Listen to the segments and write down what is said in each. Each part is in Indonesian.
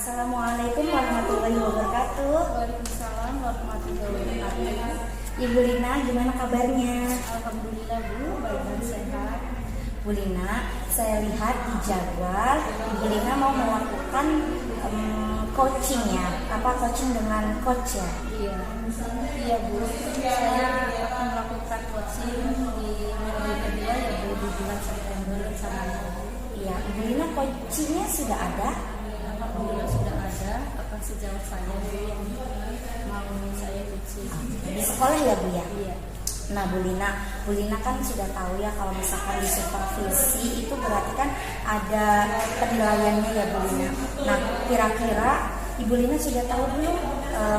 Assalamualaikum warahmatullahi wabarakatuh. Waalaikumsalam warahmatullahi wabarakatuh. Ibu Lina, gimana kabarnya? Alhamdulillah Bu, baik dan sehat. Bu Lina, saya lihat di jadwal Ibu Lina mau melakukan coaching ya. Coaching dengan coach ya? Iya Bu. Saya akan melakukan coaching di minggu kedua ya Bu, di bulan September rencananya. Iya, Ibu Lina coachingnya sudah ada? Alhamdulillah sudah ada. Akan sejauh saya Bu yang mau saya coaching. Di sekolah ya Bu ya? Iya. Nah Bu Lina kan sudah tahu ya kalau misalkan di supervisi itu berarti kan ada penilaiannya ya Bu Lina. Nah kira-kira Ibu Lina sudah tahu belum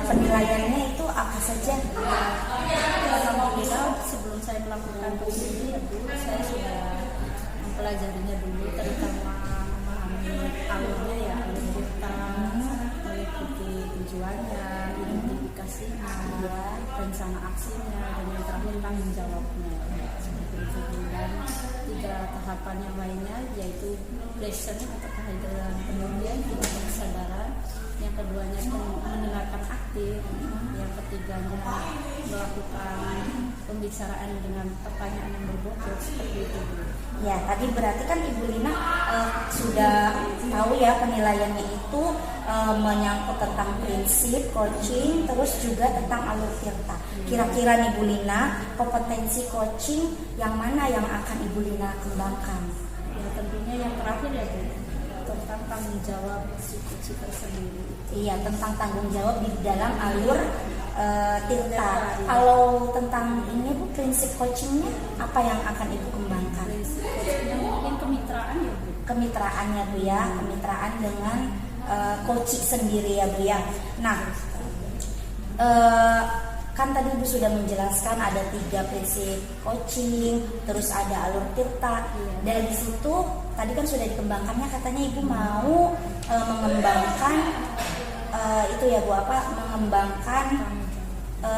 penilaiannya itu apa saja? Alhamdulillah sebelum saya melakukan coaching ini ya Bu, saya sudah mempelajarinya dulu, terutama memahami alurnya ya, alur kita, mengikuti tujuannya, identifikasinya, rencana aksinya, dan yang terakhir tanggung jawabnya. Seperti itu. Dan 3 tahapan yang lainnya yaitu lesson atau kehadiran kemudian tingkat kesadaran, yang keduanya mendengarkan aktif, yang ketiganya melakukan pembicaraan dengan pertanyaan yang berbobot, seperti itu. Ya, tadi berarti kan Ibu Lina sudah tahu ya penilaiannya itu menyangkut tentang prinsip coaching, terus juga tentang alur tirta. Kira-kira nih Bu Lina, kompetensi coaching yang mana yang akan Ibu Lina kembangkan? Ya tentunya yang terakhir ya Bu, tentang tanggung jawab si coach tersendiri. Iya, tentang tanggung jawab di dalam alur tirta. Kalau tentang ini Bu, prinsip coachingnya apa yang akan Ibu kembangkan? Prinsip coachingnya mungkin kemitraan ya Bu. Kemitraannya Bu ya, kemitraan dengan coaching sendiri ya Bu ya. Nah, kan tadi Ibu sudah menjelaskan ada 3 prinsip coaching, terus ada alur tirta. Dari situ tadi kan sudah dikembangkannya, katanya Ibu mau mengembangkan itu ya Bu, mengembangkan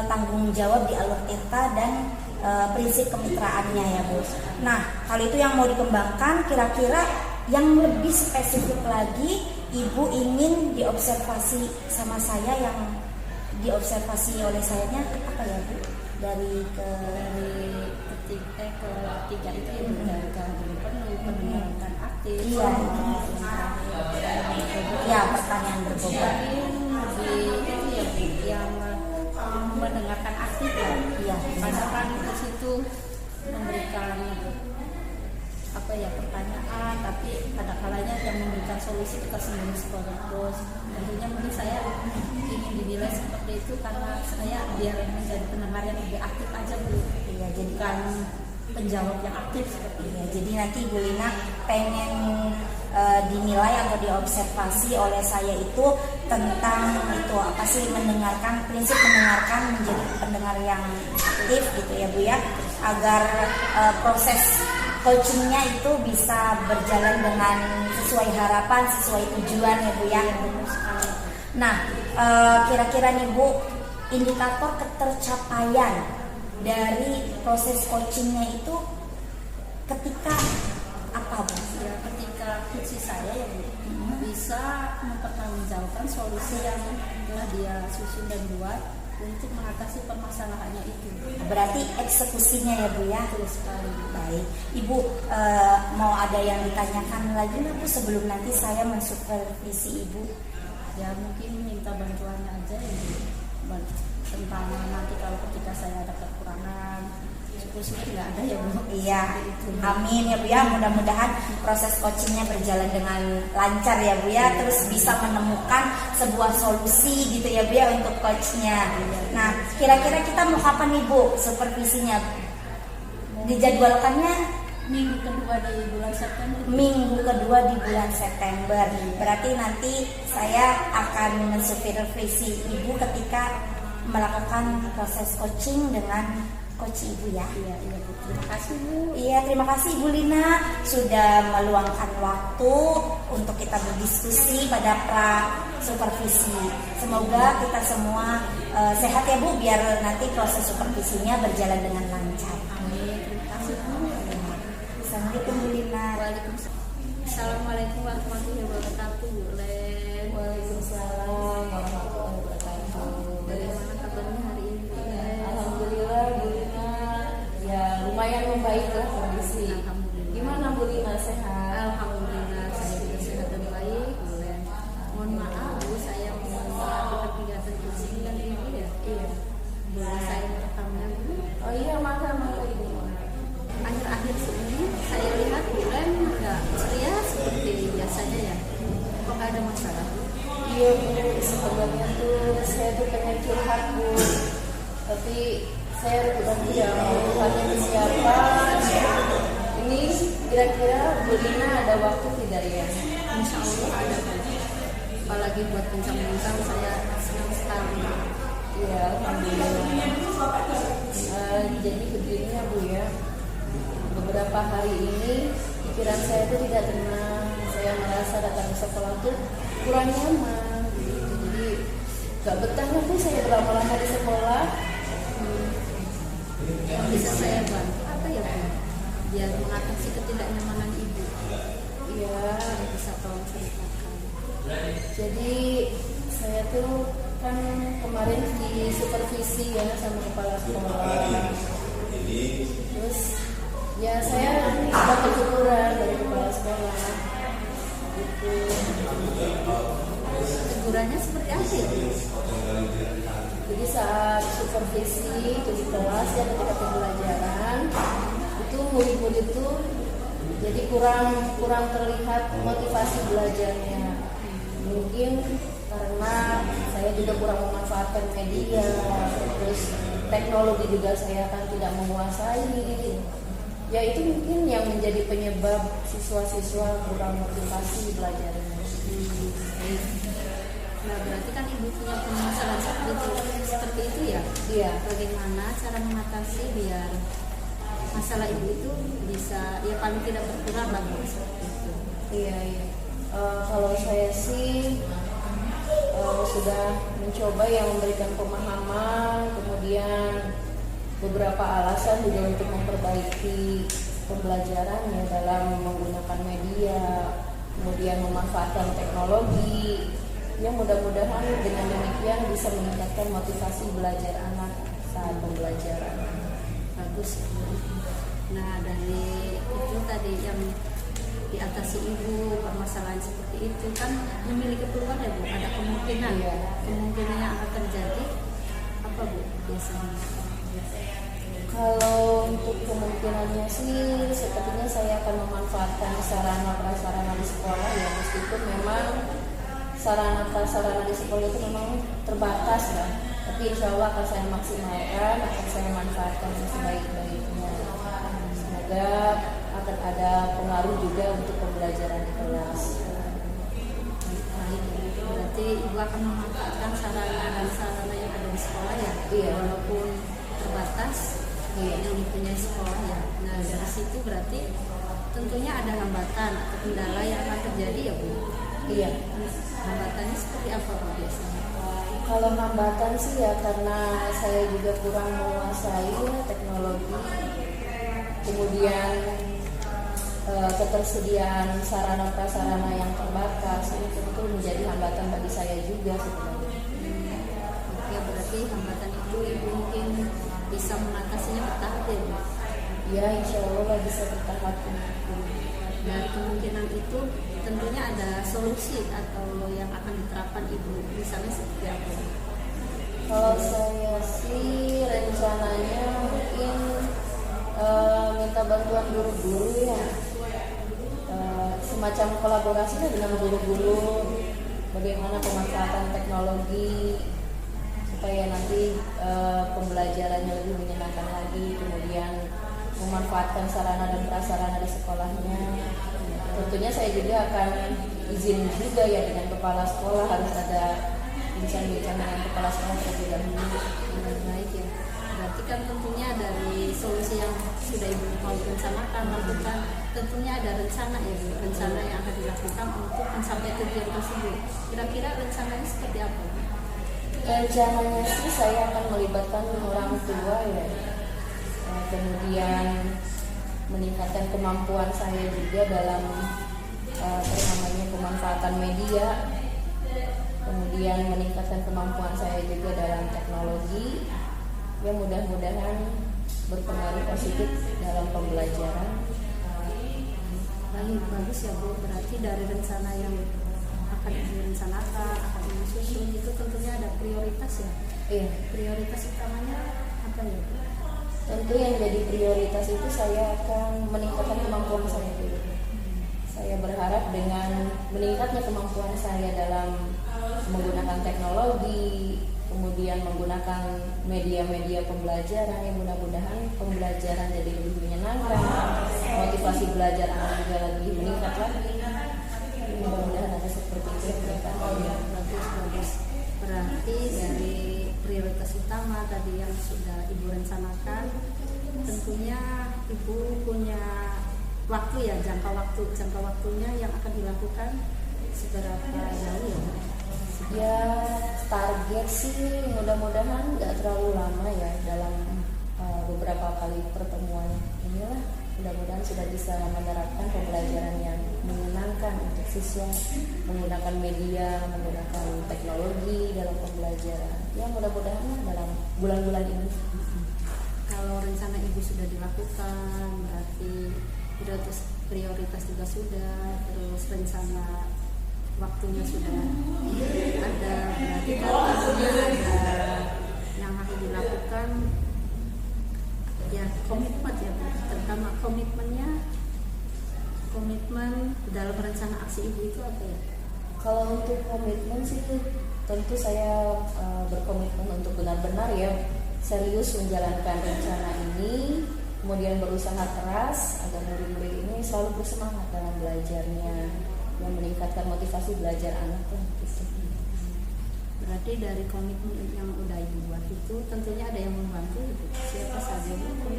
tanggung jawab di alur tirta dan prinsip kemitraannya ya Bu. Nah, hal itu yang mau dikembangkan, kira-kira yang lebih spesifik lagi Ibu ingin diobservasi sama saya, yang diobservasi oleh sayanya apa ya Bu? Dari ketiga itu ya Bu, dari kehadiran penuh, pendengaran aktif. Iya. Ya, pertanyaan berbobot. Lebih itu ya Bu, yang mendengarkan aktif ya. Iya. Karena kan di situ memberikan pertanyaan, tapi pada kalanya yang memberikan solusi kita sendiri sebagai bos. Tentunya mungkin saya ingin dinilai seperti itu karena saya biar menjadi pendengar yang lebih aktif aja Bu. Iya, jadi Bukan penjawab yang aktif seperti itu. ya, jadi nanti Bu Lina pengen dinilai atau diobservasi oleh saya itu tentang itu apa sih, mendengarkan, prinsip mendengarkan, menjadi pendengar yang aktif gitu ya Bu ya, agar proses coachingnya itu bisa berjalan dengan sesuai harapan, sesuai tujuan ya Bu ya. Nah, kira-kira nih Bu, indikator ketercapaian dari proses coachingnya itu ketika apa Bu? Ya, ketika coach saya ya Bu, bisa mempertanggungjawabkan solusi yang telah dia susun dan buat untuk mengatasi permasalahannya itu. Berarti eksekusinya ya Bu ya. Betul sekali. Baik, Ibu mau ada yang ditanyakan lagi nggak Bu sebelum nanti saya mensupervisi Ibu? Ya mungkin minta bantuannya aja ya Bu, tentang nanti kalau ketika saya ada kekurangan, syukur-syukur nggak ada ya Bu. Iya, amin ya Bu ya. Mudah-mudahan proses coachingnya berjalan dengan lancar ya Bu ya. Terus bisa menemukan sebuah solusi gitu ya Bu ya untuk coachnya. Nah, kira-kira kita mau kapan nih Bu supervisinya? Dijadwalkannya Minggu kedua di bulan September. minggu kedua di bulan September. Berarti nanti saya akan mensupervisi Ibu ketika melakukan proses coaching dengan coach Ibu ya. Iya Bu. Terima kasih Bu. Iya, terima kasih Ibu Lina sudah meluangkan waktu untuk kita berdiskusi pada pra supervisi. Semoga kita semua sehat ya Bu, biar nanti proses supervisinya berjalan dengan lancar. Amin. Terima kasih Bu. Assalamualaikum Bu Lina. Waalaikumsalam. Assalamualaikum warahmatullahi wabarakatuh. Waalaikumsalam warahmatullahi wabarakatuh. Bagaimana kabarnya hari ini? Alhamdulillah Bu Lina, ya lumayan membaik lah kondisi. Alhamdulillah. Gimana Bu Lina, sehat? Alhamdulillah saya juga sehat dan baik. Mohon maaf Bu, saya mau melakukan kegiatan kursi dan ibu ya. Iya. Boleh saya merekamnya Bu? Oh iya, maka Ibu. Akhir-akhir ini saya lihat bulan nggak ceria seperti biasanya ya. Apakah ada masalah? Iya Bu, sebenarnya tuh saya tuh pengen curhat Bu, tapi saya udah tidak mau curhatnya ke siapa. Ini kira-kira Bu Lina ada waktu tidak ya? Insya Allah ada Bu. Apalagi buat bincang-bincang saya senang sekali. Iya, alhamdulillah. Jadi begini ya Bu ya, beberapa hari ini pikiran saya itu tidak tenang. Saya merasa datang ke sekolah tuh kurang nyaman. Jadi gak betahnya Bu saya berlama-lama di sekolah. Bisa saya bantu apa ya Bu? Biar mengatasi ketidaknyamanan ibu. Iya, Bisa tolong ceritakan. jadi saya tuh kan kemarin di supervisi ya sama kepala sekolah. Terus ya saya dapat teguran dari kepala sekolah. Gitu. Tegurannya seperti apa ya Bu? Jadi saat supervisi di kelas ya ketika pembelajaran itu murid-murid itu jadi kurang terlihat motivasi belajarnya. Mungkin karena saya juga kurang memanfaatkan media, terus teknologi juga saya kan tidak menguasai. Ya itu mungkin yang menjadi penyebab siswa-siswa kurang motivasi belajarnya. Baik. Nah berarti kan ibu punya permasalahan seperti itu ya? Iya. Bagaimana cara mengatasi biar masalah ibu itu bisa ya paling tidak berkurang lah Bu, seperti itu. Iya. Kalau saya sih sudah mencoba yang memberikan pemahaman, kemudian beberapa alasan juga untuk memperbaiki pembelajarannya dalam menggunakan media, kemudian memanfaatkan teknologi. Yang mudah-mudahan dengan demikian bisa meningkatkan motivasi belajar anak saat pembelajaran. Bagus ya Bu. Nah dari itu tadi yang diatasi ibu permasalahan seperti itu kan memiliki peluang ya Bu, ada kemungkinan Iya. kemungkinan yang akan terjadi apa Bu biasanya? Kalau untuk kemungkinannya sih sepertinya saya akan memanfaatkan sarana prasarana di sekolah ya, meskipun memang sarana prasarana di sekolah itu memang terbatas kan, tapi insya Allah akan saya maksimalkan, akan saya manfaatkan sebaik-baiknya. Semoga akan ada pengaruh juga untuk pembelajaran di kelas. Baik, berarti ibu akan memanfaatkan sarana dan sarana yang ada di sekolah ya, Iya. walaupun terbatas Iya. yang dipunyai sekolah ya. Nah dari situ berarti tentunya ada hambatan atau kendala yang akan terjadi ya Bu. Iya. Hambatannya seperti apa Bu biasanya? Kalau hambatan sih ya karena saya juga kurang menguasai teknologi, kemudian ketersediaan sarana prasarana yang terbatas ini tentu menjadi hambatan bagi saya juga sebenarnya. Oke, berarti hambatan itu ibu mungkin bisa mengatasinya bertahap ya Bu. Ya insya Allah bisa bertahap. Dari kemungkinan itu tentunya ada solusi atau yang akan diterapkan ibu, misalnya seperti apa? Kalau saya sih rencananya mungkin minta bantuan guru-guru ya, semacam kolaborasi dengan guru-guru, bagaimana pemanfaatan teknologi supaya nanti pembelajarannya lebih menyenangkan lagi, kemudian memanfaatkan sarana dan prasarana di sekolahnya. Tentunya saya juga akan izin juga ya dengan kepala sekolah, harus ada bincang-bincang dengan kepala sekolah terlebih dahulu. Baik ya. Berarti kan tentunya dari solusi yang sudah ibu mau rencanakan, lakukan, tentunya ada rencana ya Bu, rencana yang akan dilakukan untuk mencapai tujuan tersebut. Kira-kira rencananya seperti apa? Rencananya sih saya akan melibatkan orang tua ya, kemudian meningkatkan kemampuan saya juga dalam pemanfaatan media, kemudian meningkatkan kemampuan saya juga dalam teknologi. Ya mudah-mudahan berpengaruh positif dalam pembelajaran. Baik, bagus ya Bu. Berarti dari rencana yang akan direncanakan, akan disusun itu tentunya ada prioritas ya. Iya. Prioritas utamanya apa ya Bu? Tentu yang jadi prioritas itu saya akan meningkatkan kemampuan saya dulu. Saya berharap dengan meningkatnya kemampuan saya dalam menggunakan teknologi, kemudian menggunakan media-media pembelajaran, yang mudah-mudahan pembelajaran jadi lebih menyenangkan, motivasi belajar anak juga lebih meningkat lagi. Mudah-mudahan ada seperti itu peningkatannya. Bagus. Berarti dari prioritas utama tadi yang sudah Ibu rencanakan, tentunya Ibu punya waktu ya, jangka waktunya yang akan dilakukan seberapa jauh ya? Ya target sih mudah-mudahan nggak terlalu lama ya, dalam beberapa kali pertemuan inilah mudah-mudahan sudah bisa menerapkan pembelajaran yang menyenangkan untuk siswa, menggunakan media, menggunakan teknologi dalam pembelajaran. Ya mudah-mudahan dalam bulan-bulan ini. Kalau rencana Ibu sudah dilakukan, berarti prioritas juga sudah, terus rencana waktunya sudah ada, berarti kalau ada yang harus dilakukan ya komitmen ya Bu, terutama komitmen dalam rencana aksi Ibu itu apa ya? Kalau untuk komitmen sih tentu saya berkomitmen untuk benar-benar ya serius menjalankan rencana ini, kemudian berusaha keras agar murid-murid ini selalu bersemangat dalam belajarnya, yang meningkatkan motivasi belajar anak lah gitu. Berarti dari komitmen yang udah Ibu buat itu tentunya ada yang membantu Ibu. Siapa saja Bu?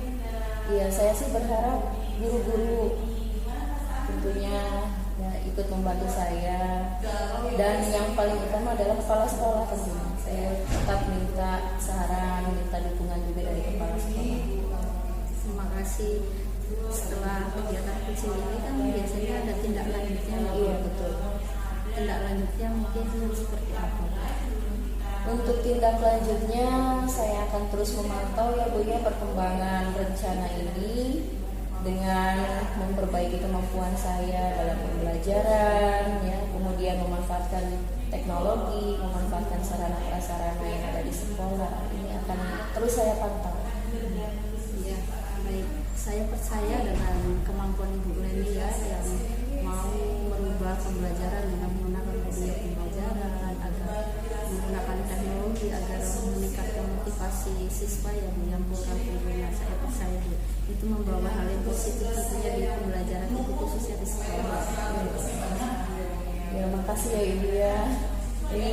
Iya, saya sih berharap guru-guru tentunya ya ikut membantu saya, dan yang paling utama adalah kepala sekolah tentunya. Saya tetap minta saran, minta dukungan juga dari kepala sekolah. Terima kasih. Setelah kegiatan kecil ini kan biasanya ada tindak lanjutnya. Iya betul. Tindak lanjutnya mungkin seperti apa? Untuk tindak lanjutnya saya akan terus memantau ya Bu ya perkembangan rencana ini dengan memperbaiki kemampuan saya dalam pembelajaran ya, kemudian memanfaatkan teknologi, memanfaatkan sarana prasarana yang ada di sekolah. Ini akan terus saya pantau. Ya, baik. Saya percaya dengan kemampuan Ibu Leni ya, yang mau merubah pembelajaran dengan menggunakan media pembelajaran, agar menggunakan teknologi agar meningkatkan motivasi siswa yang kurang pengguna. Saya percaya itu membawa hal yang positif tentunya di pembelajaran Ibu, khususnya di sekolah. Ya, makasih ya Ibu ya. Ini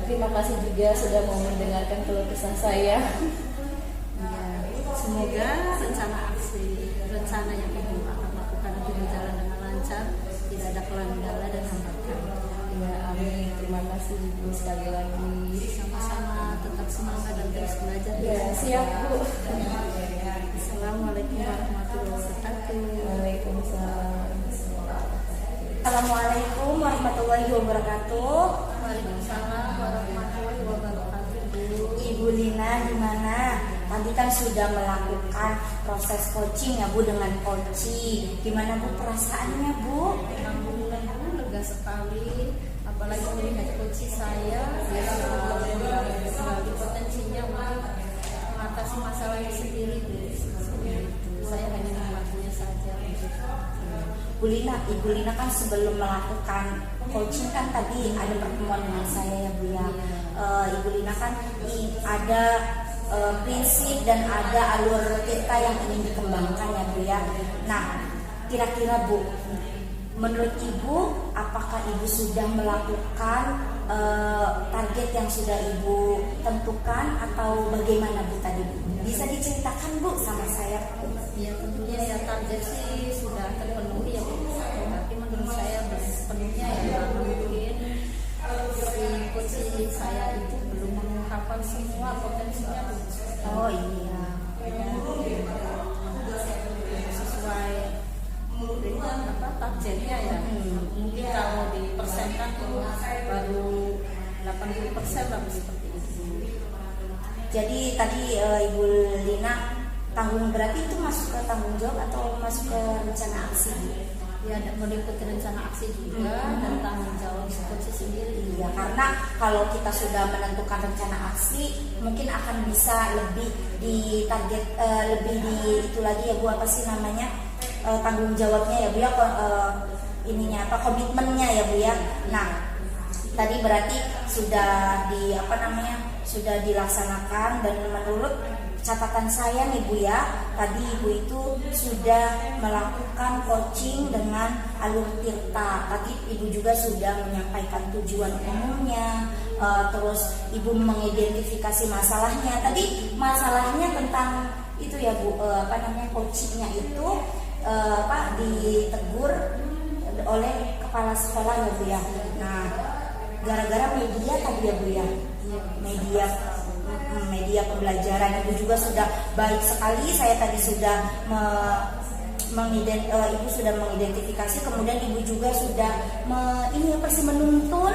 terima kasih juga sudah mau mendengarkan keluh kesah saya. Ya, semoga rencana yang Ibu akan lakukan nanti berjalan dengan lancar, tidak ada kendala dan hambatan. Ya, amin. Terima kasih Ibu sekali lagi. Sama-sama, tetap semangat dan terus belajar. Ya, siap Bu. Assalamualaikum warahmatullahi wabarakatuh. Waalaikumsalam. Assalamualaikum warahmatullahi wabarakatuh. Waalaikumsalam warahmatullahi wabarakatuh. Ibu Lina gimana? Tadi kan sudah melakukan proses coaching ya Bu, dengan coaching. Gimana Bu perasaannya Bu? Alhamdulillah Bu, lega sekali. Apalagi melihat coaching saya yang memiliki potensinya untuk mengatasi masalahnya sendiri Bu. Saya hanya membantunya saja. Bu Lina, Ibu Lina kan sebelum melakukan coaching kan tadi ada pertemuan dengan saya ya Bu ya. Ibu Lina kan ada prinsip dan ada alur kita yang ingin dikembangkan ya Bu ya. Nah, kira-kira Bu, menurut Ibu apakah Ibu sudah melakukan target yang sudah Ibu tentukan atau bagaimana Bu tadi Bu? Bisa diceritakan Bu sama saya? Ya tentunya ya target sih sudah terpenuhi ya Bu. Tapi menurut saya sepenuhnya ya mungkin si coaching saya itu belum mengungkapkan semua potensinya Bu. Oh iya. Sesuai dengan targetnya ya. Mungkin kalau dipersenkan tuh baru 80% 80% lah seperti itu. Jadi tadi Ibu Lina berarti itu masuk ke tanggung jawab atau masuk ke rencana aksi? Ya, ada meliputi rencana aksi juga dan tanggung jawab coach sendiri. Iya, karena kalau kita sudah menentukan rencana aksi, mungkin akan bisa lebih di target, lebih di itu lagi ya Bu, apa sih namanya, tanggung jawabnya ya Bu ya, ininya apa, komitmennya ya Bu ya. Nah, tadi berarti sudah sudah dilaksanakan, dan menurut catatan saya nih Bu ya, tadi Ibu itu sudah melakukan coaching dengan alur tirta. Tadi Ibu juga sudah menyampaikan tujuan umumnya, terus Ibu mengidentifikasi masalahnya. Tadi masalahnya tentang itu ya Bu, coachingnya itu ditegur oleh kepala sekolah ya Bu ya. Nah, gara-gara media tadi ya Bu ya, media pembelajaran. Ibu juga sudah baik sekali, saya tadi sudah Ibu sudah mengidentifikasi, kemudian Ibu juga sudah menuntun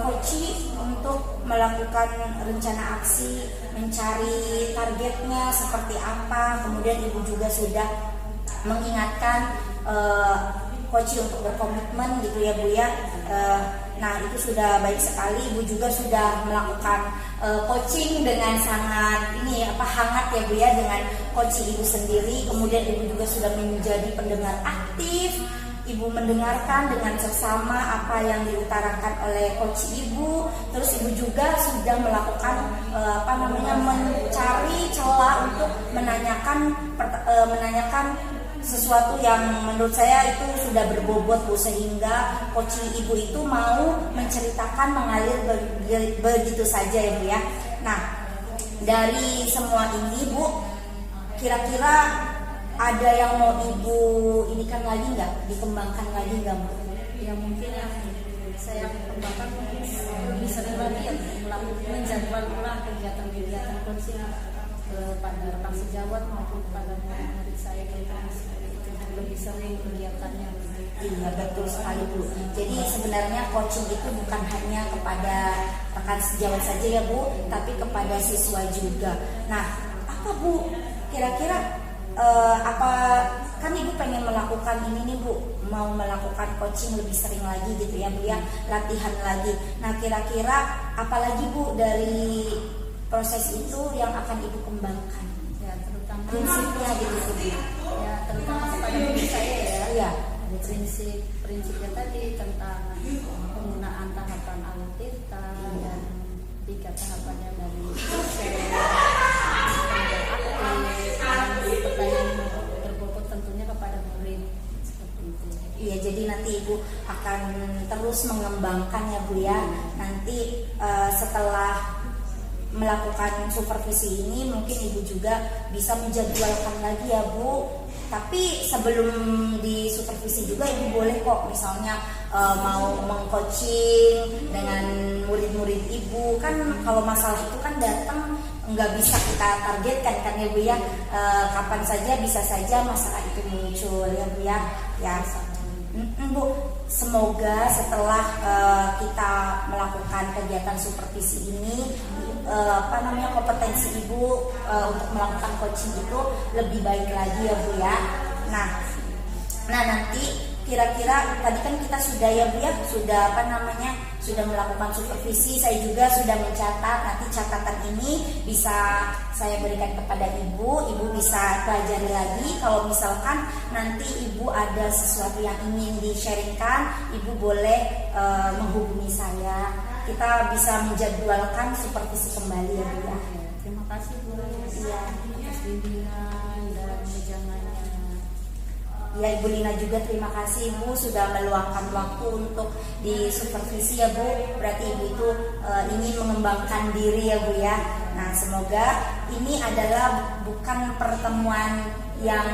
coach untuk melakukan rencana aksi, mencari targetnya seperti apa. Kemudian Ibu juga sudah mengingatkan coach untuk berkomitmen gitu ya Bu ya. Nah, itu sudah baik sekali. Ibu juga sudah melakukan coaching dengan sangat hangat ya Bu ya, dengan coach Ibu sendiri. Kemudian Ibu juga sudah menjadi pendengar aktif. Ibu mendengarkan dengan seksama apa yang diutarakan oleh coach Ibu. Terus Ibu juga sudah melakukan mencari celah untuk menanyakan sesuatu yang menurut saya itu sudah berbobot Bu, sehingga coaching Ibu itu mau menceritakan mengalir begitu saja ya Bu ya. Nah, dari semua ini Bu, kira-kira ada yang mau Ibu dikembangkan lagi nggak Bu? Ya, mungkin yang saya kembangkan lebih sering lagi menjadwal ulang kegiatan-kegiatan coaching pada rekan sejawat maupun pada murid saya, lebih sering kegiatannya. Iya, betul sekali Bu. Jadi sebenarnya coaching itu bukan hanya kepada rekan sejawat saja ya Bu, tapi kepada siswa juga. Nah, apa Bu kira-kira kan Ibu pengen melakukan ini nih Bu, mau melakukan coaching lebih sering lagi gitu ya Bu ya, latihan lagi. Nah, kira-kira apa lagi Bu dari proses itu yang akan Ibu kembangkan? Ya, terutama prinsipnya gitu Bu. Ya, terutama kepada diri saya ya. Iya. Ada prinsipnya tadi tentang penggunaan tahapan alur tirta dan 3 tahapannya dari pertanyaan berbobot tentunya kepada murid seperti itu. Iya, jadi nanti Ibu akan terus mengembangkan ya Bu ya. Nanti setelah melakukan supervisi ini mungkin Ibu juga bisa menjadwalkan lagi ya Bu. Tapi sebelum di supervisi juga Ibu boleh kok misalnya mau mengcoaching dengan murid-murid Ibu. Kan kalau masalah itu kan datang nggak bisa kita targetkan kan ya Bu ya. Kapan saja bisa saja masalah itu muncul ya Bu ya. Ya Bu, semoga setelah kita melakukan kegiatan supervisi ini kompetensi Ibu untuk melakukan coaching itu lebih baik lagi ya Bu ya. Nah nanti kira-kira tadi kan kita sudah ya Bu ya, sudah melakukan supervisi. Saya juga sudah mencatat, nanti catatan ini bisa saya berikan kepada Ibu bisa pelajari lagi. Kalau misalkan nanti Ibu ada sesuatu yang ingin di-sharingkan, Ibu boleh menghubungi saya. Kita bisa menjadwalkan supervisi kembali ya Bu ya. Terima kasih Bu. Iya. Atas bimbingan dan wejangannya. Ya, Ibu Lina juga terima kasih Bu sudah meluangkan waktu untuk di supervisi ya Bu. Berarti Ibu itu ingin mengembangkan diri ya Bu ya. Nah, semoga ini adalah bukan pertemuan yang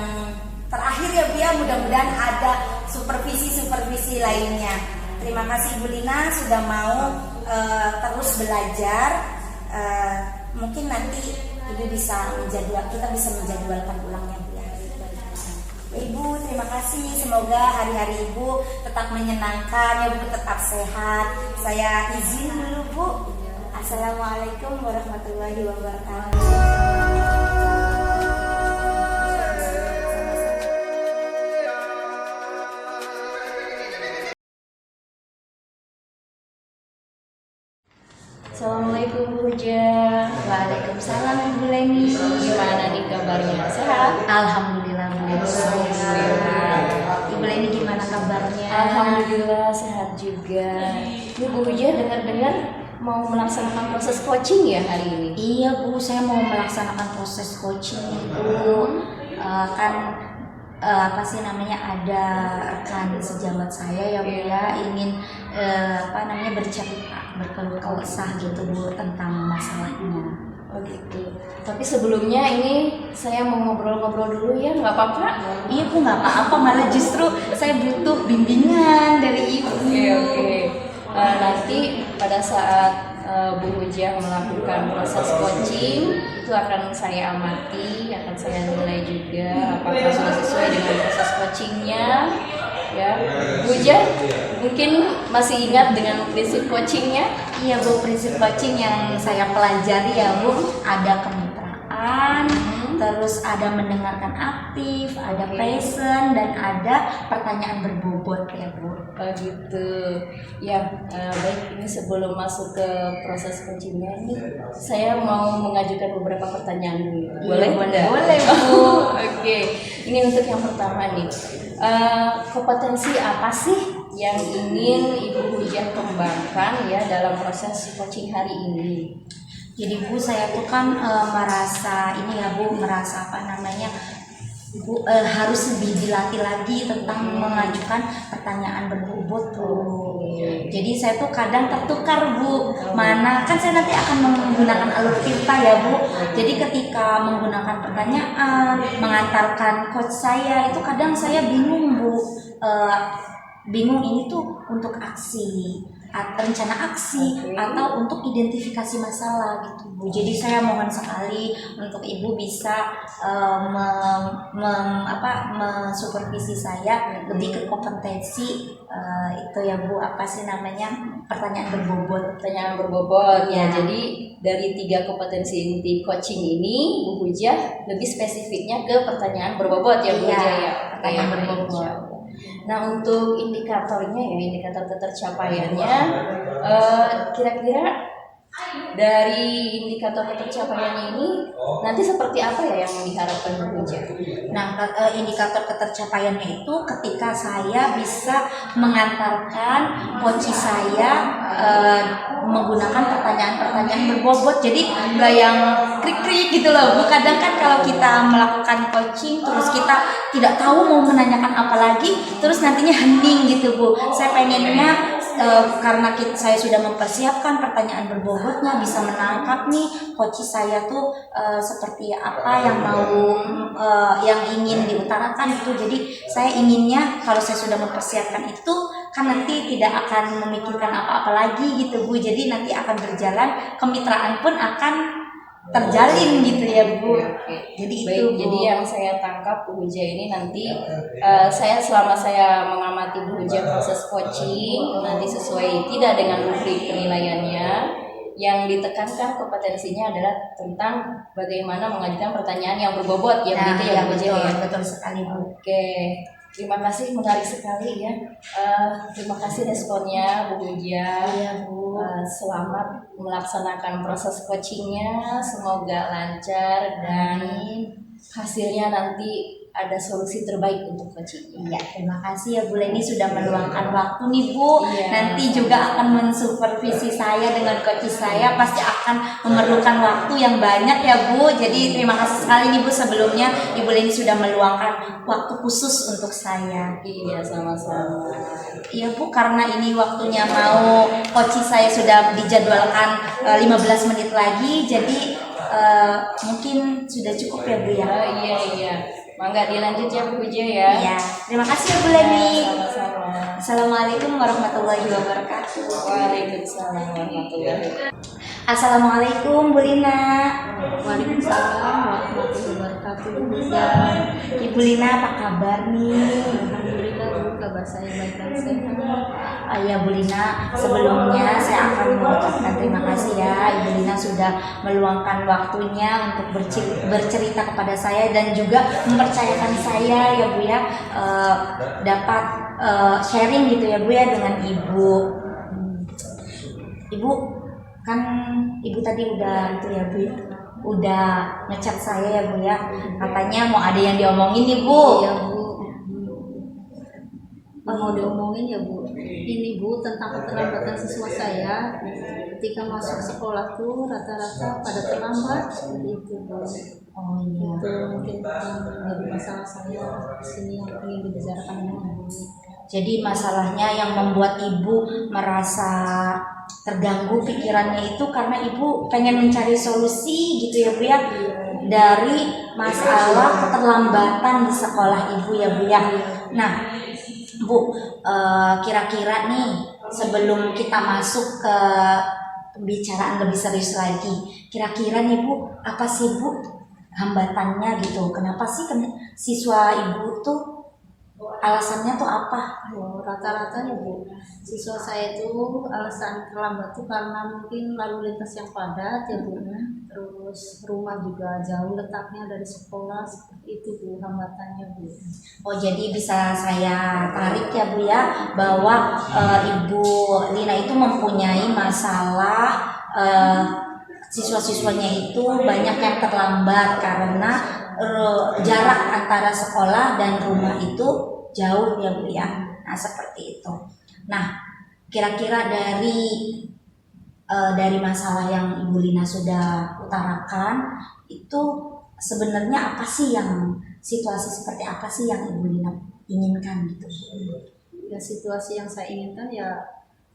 terakhir ya Bu ya. Mudah-mudahan ada supervisi lainnya. Terima kasih Bu Lina sudah mau terus belajar. Mungkin nanti Ibu kita bisa menjadwalkan ulangnya Bu ya. Ibu, terima kasih. Semoga hari-hari Ibu tetap menyenangkan, ya Bu, tetap sehat. Saya izin dulu Bu. Assalamualaikum warahmatullahi wabarakatuh. Assalamualaikum Bu Huja. Waalaikumsalam Ibu Leni. Gimana nih kabarnya? Sehat? Alhamdulillah Bu Leni sehat. Ibu Leni gimana kabarnya? Alhamdulillah sehat juga. Ini Bu Huja dengar-dengar mau melaksanakan proses coaching ya hari ini? Iya Bu, saya mau melaksanakan proses coaching Bu. Apa sih namanya, ada rekan sejawat saya ya Bu ya, ingin bercerita, berkeluh kesah gitu Bu tentang masalahnya. Oh gitu. Tapi sebelumnya ini saya mau ngobrol-ngobrol dulu ya, nggak apa-apa? Iya Bu, nggak apa-apa, malah justru saya butuh bimbingan dari Ibu. Oke. Nanti pada saat Bu Huja melakukan proses coaching itu akan saya amati, akan saya nilai juga apakah sudah sesuai dengan proses coachingnya. Ya, Bu Huja mungkin masih ingat dengan prinsip coachingnya? Iya Bu, prinsip coaching yang saya pelajari ya Bu, ada kemitraan, terus ada mendengarkan aktif, ada passion, dan ada pertanyaan berbobot ya Bu. Oh gitu. Ya, baik, ini sebelum masuk ke proses coachingnya ini saya mau mengajukan beberapa pertanyaan dulu. Boleh? Boleh, boleh Bu. Oke, ini untuk yang pertama nih. Kompetensi apa sih yang ingin Ibu Huja kembangkan ya dalam proses coaching hari ini? Jadi Bu, saya tuh kan merasa Bu, harus lebih dilatih lagi tentang mengajukan pertanyaan berbobot Bu. Jadi saya tuh kadang tertukar Bu, mana kan saya nanti akan menggunakan alur tirta ya Bu. Jadi ketika menggunakan pertanyaan, mengantarkan coach saya, itu kadang saya bingung Bu. Bingung ini tuh untuk aksi, rencana aksi, atau untuk identifikasi masalah gitu Bu. Jadi saya mohon sekali untuk Ibu bisa mensupervisi saya lebih ke kompetensi itu ya Bu, apa sih namanya, pertanyaan berbobot. Pertanyaan berbobot ya. Ya. Jadi dari 3 kompetensi inti coaching ini Bu Huja lebih spesifiknya ke pertanyaan berbobot ya Bu Iya, Huja ya. pertanyaan Oke, berbobot. Nah untuk indikatornya ya, indikator ketercapaiannya, kira-kira dari indikator ketercapaiannya ini nanti seperti apa ya yang diharapkan Bu Huja? Nah, indikator ketercapaiannya itu ketika saya bisa mengantarkan coach saya menggunakan pertanyaan-pertanyaan berbobot. Jadi nggak yang krik-krik gitu loh Bu. Kadang kan kalau kita melakukan coaching terus kita tidak tahu mau menanyakan apa lagi, terus nantinya hening gitu Bu. Saya pengennya karena saya sudah mempersiapkan pertanyaan berbobotnya, bisa menangkap nih coach saya tuh seperti apa yang yang ingin diutarakan itu. Jadi saya inginnya kalau saya sudah mempersiapkan itu kan nanti tidak akan memikirkan apa-apa lagi gitu Bu. Jadi nanti akan berjalan, kemitraan pun akan terjalin gitu ya Bu. Jadi Baik, itu Bu. jadi yang saya tangkap Bu Huja ini nanti selama saya mengamati Bu Huja proses coaching nanti sesuai tidak dengan rubrik penilaiannya, yang ditekankan kompetensinya adalah tentang bagaimana mengajukan pertanyaan yang berbobot ya, Nah, begitu ya Bu Huja betul, ya. betul sekali Bu. Oke, terima kasih, menarik sekali ya. Terima kasih responnya Bu Huja. Iya Bu. Selamat melaksanakan proses coachingnya, semoga lancar dan hasilnya nanti ada solusi terbaik untuk coachingnya. Iya, terima kasih ya Bu Leni sudah meluangkan waktu nih Bu. Iya. Nanti juga akan mensupervisi saya dengan coach saya, pasti akan memerlukan waktu yang banyak ya Bu. Jadi terima kasih sekali nih Bu, sebelumnya Ibu Leni sudah meluangkan waktu khusus untuk saya. Iya, sama-sama. Iya Bu, karena ini waktunya mau coach saya sudah dijadwalkan 15 menit lagi, jadi mungkin sudah cukup ya Bu ya. Iya. Mangga dilanjut ya Bu Huja ya. Iya, terima kasih ya Bu Leni. Sama-sama. Assalamualaikum warahmatullahi wabarakatuh. Waalaikumsalam warahmatullahi wabarakatuh. Assalamualaikum Bu Lina. Waalaikumsalam warahmatullahi wabarakatuh. Ya, Ibu Lina apa kabar nih? alhamdulillah Bu, kabar saya baik dan sehat. Ya Bu Lina, sebelumnya saya akan mengucapkan terima kasih ya Ibu Lina sudah meluangkan waktunya untuk bercerita kepada saya dan juga mempercayakan saya ya Bu ya, dapat sharing gitu ya Bu ya dengan Ibu. Ibu kan Ibu tadi udah itu ya Bu ya, udah ngechat saya ya Bu ya, katanya mau ada yang diomongin nih Bu. Iya Bu. Mau diomongin ya Bu. Ini Bu tentang keterlambatan siswa saya ketika masuk sekolah tuh rata-rata pada terlambat seperti itu Bu. Oh iya. Itu mungkin menjadi masalah saya di sini yang ingin dibicarakan dengan Ibu. Jadi masalahnya yang membuat Ibu merasa terganggu pikirannya itu karena Ibu pengen mencari solusi gitu ya Bu ya, dari masalah keterlambatan di sekolah Ibu ya Bu ya. Nah Bu, kira-kira nih sebelum kita masuk ke pembicaraan lebih serius lagi, kira-kira nih Bu, apa sih Bu hambatannya gitu? Kenapa sih siswa Ibu tuh alasannya tuh apa? Oh, rata-rata ya Bu, siswa saya itu alasan terlambat tuh karena mungkin lalu lintas yang padat ya Bu, terus rumah juga jauh letaknya dari sekolah, seperti itu Bu hambatannya Bu. Oh jadi bisa saya tarik ya Bu ya, bahwa Ibu Lina itu mempunyai masalah siswa-siswanya itu banyak yang terlambat karena jarak antara sekolah dan rumah itu jauh ya Bu ya. Nah seperti itu. Nah kira-kira dari masalah yang Ibu Lina sudah utarakan itu sebenarnya apa sih yang situasi seperti apa sih yang Ibu Lina inginkan gitu? Ya situasi yang saya inginkan ya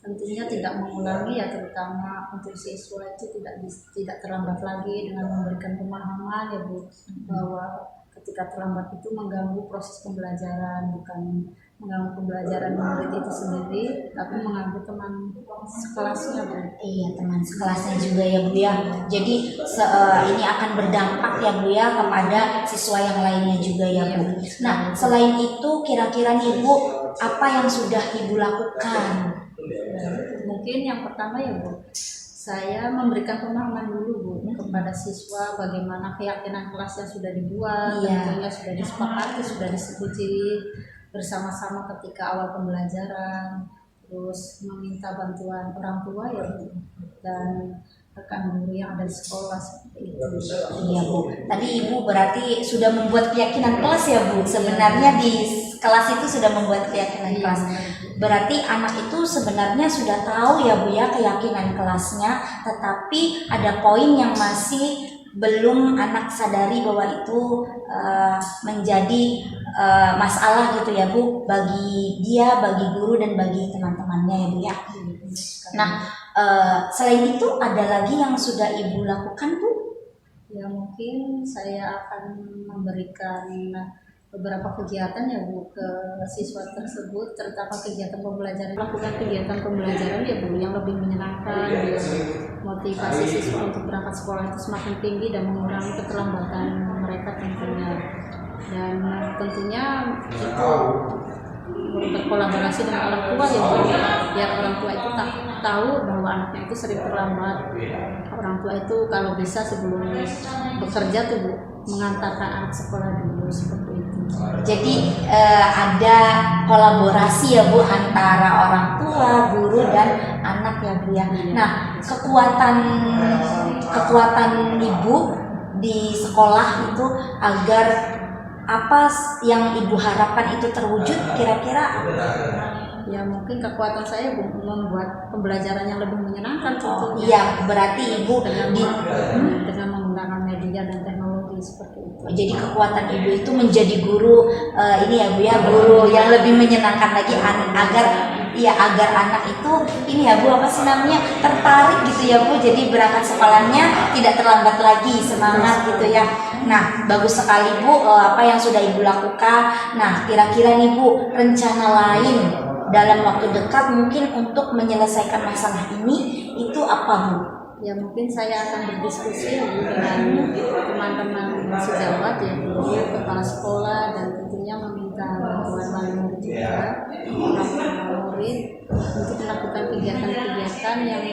tentunya tidak mengulangi ya, terutama untuk siswa itu tidak terlambat lagi dengan memberikan pemahaman ya Bu, bahwa ketika terlambat itu mengganggu proses pembelajaran, bukan mengganggu pembelajaran murid itu sendiri, tapi mengganggu teman sekelasnya Bu. Iya teman sekelasnya juga ya Bu ya. Jadi ini akan berdampak ya Bu ya kepada siswa yang lainnya juga ya Bu. Nah selain itu kira-kira nih Bu, apa yang sudah Ibu lakukan? Mungkin yang pertama ya Bu, saya memberikan pemahaman dulu Bu kepada siswa bagaimana keyakinan kelas yang sudah dibuat, tentunya sudah disepakati, sudah disetujui bersama-sama ketika awal pembelajaran, terus meminta bantuan orang tua ya Bu, dan rekan guru yang ada di sekolah seperti itu. Iya Bu, tadi Ibu berarti sudah membuat keyakinan kelas ya Bu, sebenarnya di kelas itu sudah membuat keyakinan kelas. Berarti anak itu sebenarnya sudah tahu ya Bu ya keyakinan kelasnya, tetapi ada poin yang masih belum anak sadari bahwa itu menjadi masalah gitu ya Bu, bagi dia, bagi guru dan bagi teman-temannya ya Bu ya. Nah selain itu ada lagi yang sudah Ibu lakukan Bu? Ya mungkin saya akan memberikan beberapa kegiatan ya Bu ke siswa tersebut, terutama kegiatan pembelajaran, lakukan kegiatan pembelajaran ya Bu yang lebih menyenangkan, ya. Motivasi siswa untuk berangkat sekolah itu semakin tinggi dan mengurangi keterlambatan mereka tentunya. Dan tentunya itu berkolaborasi dengan orang tua ya Bu, biar orang tua itu tahu bahwa anaknya itu sering terlambat. Orang tua itu kalau bisa sebelum bekerja tuh Bu mengantarkan anak sekolah dulu seperti itu. Jadi ada kolaborasi ya Bu antara orang tua, guru dan anak ya Bu ya. Nah kekuatan Ibu di sekolah itu agar apa yang Ibu harapkan itu terwujud kira-kira? Ya mungkin kekuatan saya Bu membuat pembelajaran yang lebih menyenangkan tentunya. Iya berarti Ibu dengan menggunakan media dan teknologi seperti itu. Jadi kekuatan Ibu itu menjadi guru ini ya Bu ya, guru yang lebih menyenangkan lagi agar anak itu ini ya Bu apa sih namanya tertarik gitu ya Bu, jadi berangkat sekolahnya tidak terlambat lagi, semangat gitu ya. Nah bagus sekali Bu apa yang sudah Ibu lakukan. Nah kira-kira nih Bu rencana lain dalam waktu dekat mungkin untuk menyelesaikan masalah ini itu apa Bu? Ya mungkin saya akan berdiskusi dengan teman-teman sejawat ya, guru, kepala sekolah, dan tentunya meminta bantuan wali murid juga, para murid untuk melakukan kegiatan-kegiatan yang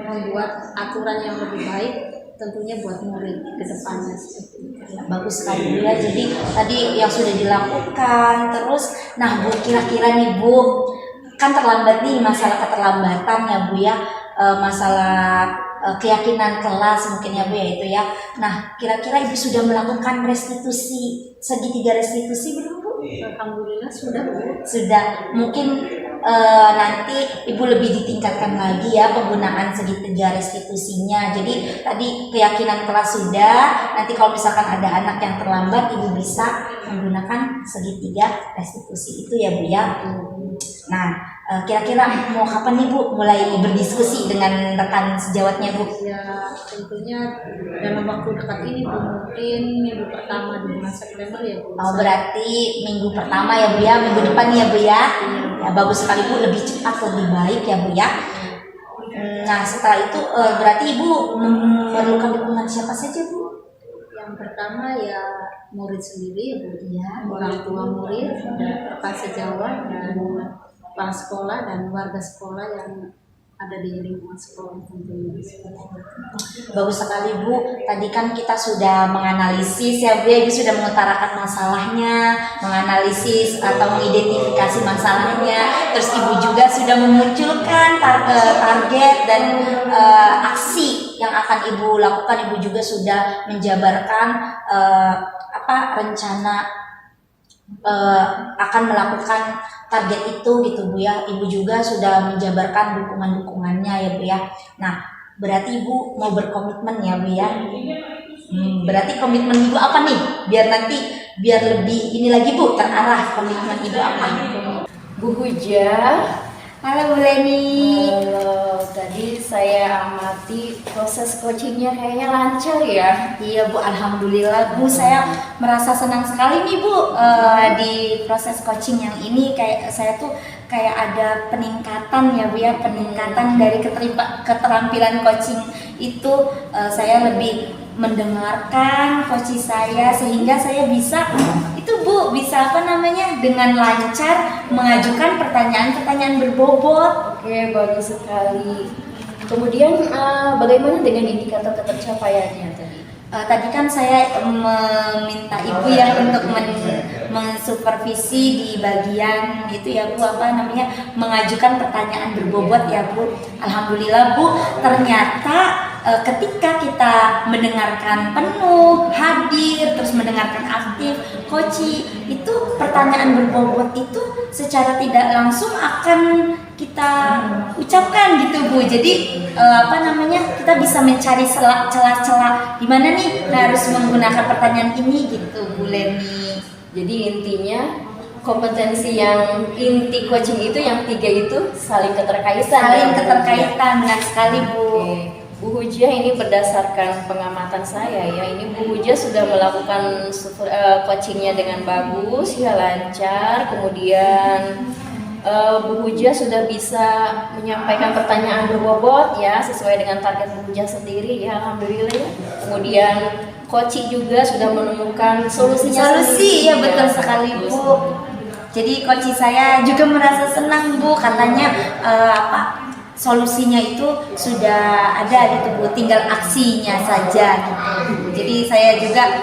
membuat aturan yang lebih baik tentunya buat murid ke depannya seperti itu. Bagus sekali Bu ya. Jadi tadi yang sudah dilakukan terus, nah Bu kira-kira nih Bu, kan terlambat nih, masalah keterlambatan ya Bu ya, masalah keyakinan kelas mungkin ya Bu ya itu ya. Nah kira-kira Ibu sudah melakukan restitusi, segitiga restitusi belum Bu? Alhamdulillah sudah Bu. Sudah. Mungkin nanti Ibu lebih ditingkatkan lagi ya penggunaan segitiga restitusinya. Jadi tadi keyakinan kelas sudah, nanti kalau misalkan ada anak yang terlambat Ibu bisa menggunakan segitiga restitusi itu ya Bu ya. Nah kira-kira mau kapan nih Bu mulai berdiskusi dengan rekan sejawatnya Bu? Ya tentunya dalam waktu dekat ini Bu, mungkin minggu pertama di bulan September ya Bu. Oh berarti minggu pertama ya Bu ya, minggu depan ya Bu ya. Ya bagus sekali Bu, lebih cepat lebih baik ya Bu ya. Nah setelah itu berarti Ibu memerlukan dukungan siapa saja Bu? Yang pertama ya murid sendiri ya Bu, ya, orang tua murid, dan rekan sejawat, dan kepala sekolah dan warga sekolah yang ada di lingkungan sekolah tentunya. Bagus sekali Bu, tadi kan kita sudah menganalisis ya Bu ya, Ibu sudah mengutarakan masalahnya, menganalisis atau mengidentifikasi masalahnya, terus Ibu juga sudah memunculkan target dan aksi yang akan Ibu lakukan. Ibu juga sudah menjabarkan rencana akan melakukan target itu gitu Bu ya. Ibu juga sudah menjabarkan dukungan-dukungannya ya Bu ya. Nah berarti Ibu mau berkomitmen ya Bu ya. Berarti komitmen Ibu apa nih? Biar lebih ini lagi Bu, terarah komitmen Ibu apa? Bu Huja. Halo Bu Leni. Halo, tadi saya amati proses coachingnya kayaknya lancar ya. Iya Bu, alhamdulillah Bu, saya merasa senang sekali nih Bu di proses coaching yang ini. Kayak saya tuh kayak ada peningkatan ya Bu ya, peningkatan dari keterampilan coaching itu. Saya lebih mendengarkan coach saya sehingga saya bisa dengan lancar mengajukan pertanyaan-pertanyaan berbobot. Oke, bagus sekali. Kemudian bagaimana dengan indikator ketercapaiannya tadi? Tadi kan saya meminta Ibu ya untuk mensupervisi di bagian itu ya Bu, mengajukan pertanyaan berbobot ya Bu. Alhamdulillah Bu, ternyata ketika kita mendengarkan penuh, hadir, terus mendengarkan aktif, coach, itu pertanyaan berbobot itu secara tidak langsung akan kita ucapkan gitu Bu. Jadi kita bisa mencari celah-celah di mana nih harus menggunakan pertanyaan ini gitu Bu Leni. Jadi intinya kompetensi yang inti coaching itu yang 3 itu saling keterkaitan. Benar sekali Bu. Oke. Bu Huja ini berdasarkan pengamatan saya ya, ini Bu Huja sudah melakukan coachingnya dengan bagus ya, lancar. Kemudian Bu Huja sudah bisa menyampaikan pertanyaan berbobot ya, sesuai dengan target Bu Huja sendiri ya, alhamdulillah ya. Kemudian coaching juga sudah menemukan solusinya sendiri, ya betul sekali Bu. Jadi coach saya juga merasa senang Bu, katanya solusinya itu sudah ada gitu Bu, tinggal aksinya saja gitu. Jadi saya juga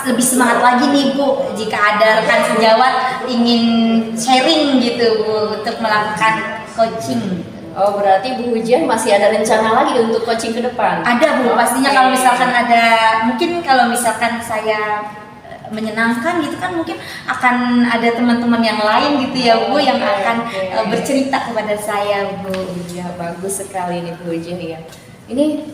lebih semangat lagi nih Bu jika ada rekan sejawat ingin sharing gitu Bu untuk melakukan coaching. Oh berarti Bu Hujan masih ada rencana lagi untuk coaching ke depan? Ada Bu, pastinya kalau misalkan ada, mungkin kalau misalkan saya menyenangkan gitu kan, mungkin akan ada teman-teman yang lain gitu ya Bu yang akan bercerita kepada saya Bu. Ya bagus sekali nih Bu Huja ya. Ini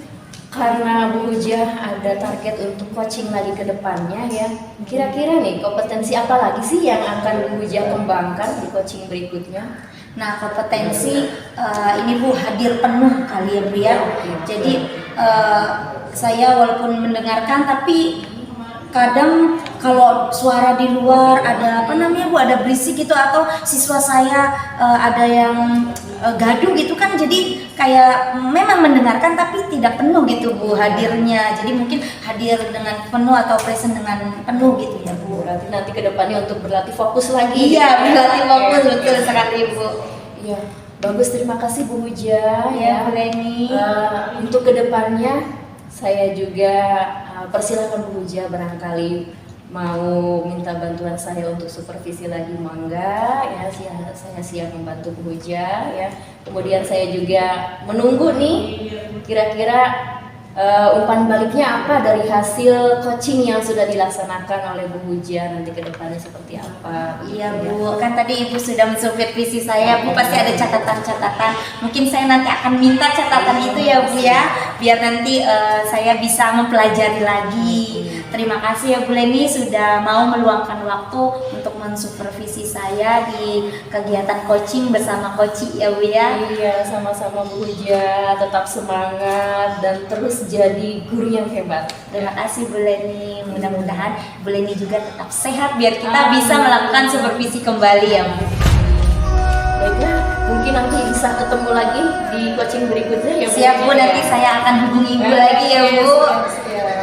karena Bu Huja ada target untuk coaching lagi ke depannya ya. Kira-kira nih kompetensi apa lagi sih yang akan Bu Huja kembangkan di coaching berikutnya? Nah kompetensi ini Bu hadir penuh kali ya Bu ya. Jadi saya walaupun mendengarkan tapi kadang kalau suara di luar ada Bu, ada berisik gitu, atau siswa saya ada yang gaduh gitu kan, jadi kayak memang mendengarkan tapi tidak penuh gitu Bu hadirnya. Jadi mungkin hadir dengan penuh atau present dengan penuh gitu ya Bu. Berarti nanti kedepannya untuk berlatih fokus lagi. Iya, berlatih fokus betul sekali Bu. Iya, bagus, terima kasih Bu Huja ya. Bu Leni. Untuk kedepannya saya juga persilakan Bu Huja barangkali mau minta bantuan saya untuk supervisi lagi, mangga ya, saya siap membantu Bu Huja ya. Kemudian saya juga menunggu nih kira-kira umpan baliknya apa dari hasil coaching yang sudah dilaksanakan oleh Bu Huja, nanti ke depannya seperti apa. Iya Bu, kan tadi Ibu sudah mensupervisi saya, Bu pasti ada catatan-catatan. Mungkin saya nanti akan minta catatan itu ya Bu ya, biar nanti saya bisa mempelajari lagi. Terima kasih ya Bu Leni sudah mau meluangkan waktu untuk mensupervisi saya di kegiatan coaching bersama Koci ya Bu ya. Iya, sama-sama Bu Huja, tetap semangat dan terus jadi guru yang hebat. Terima kasih Bu Leni, mudah-mudahan Bu Leni juga tetap sehat biar kita bisa melakukan supervisi kembali ya Bu. Baiklah, mungkin nanti bisa ketemu lagi di coaching berikutnya ya Bu. Siap Bu, Huja, nanti ya. saya akan hubungi Ibu lagi ya Bu.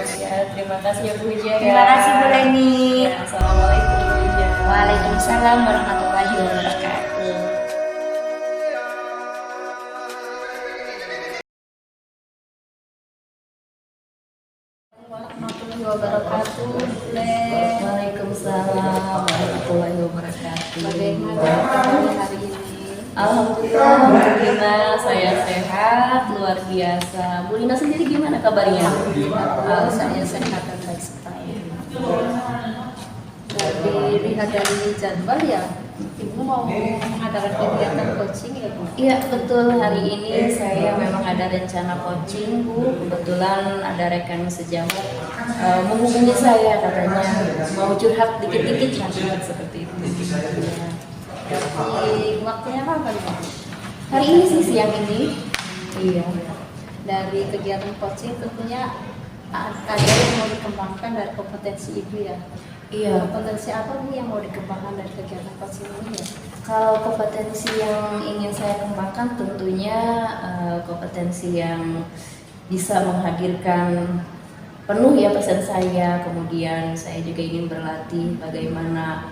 Siap. Terima kasih ya Bu Huja. Terima kasih Bu Leni. Ya, Assalamualaikum Bu Huja. Waalaikumsalam warahmatullahi wabarakatuh. Warahmatullahi wabarakatuh. Waalaikumsalam warahmatullahi wabarakatuh. Bagaimana kabarnya hari ini? Alhamdulillah, Bu Lina, saya sehat, luar biasa. Bu Lina sendiri gimana kabarnya? Saya sehat dan baik sekali. Dilihat dari jadwal ya, Ibu mau mengadakan kegiatan coaching ya Bu? Iya betul, hari ini saya memang ada rencana coaching Bu. Kebetulan ada rekan sejawat menghubungi saya, katanya mau curhat dikit-dikit lah seperti itu. Ya. Di waktunya kapan Bu? Hari ini sih, siang ini. Iya. Dari kegiatan coaching tentunya ada yang mau dikembangkan dari kompetensi Ibu ya. Iya. Kompetensi apa Bu yang mau dikembangkan dari kegiatan coaching ini ya? Kalau kompetensi yang ingin saya kembangkan tentunya kompetensi yang bisa menghadirkan penuh ya pesan saya. Kemudian saya juga ingin berlatih bagaimana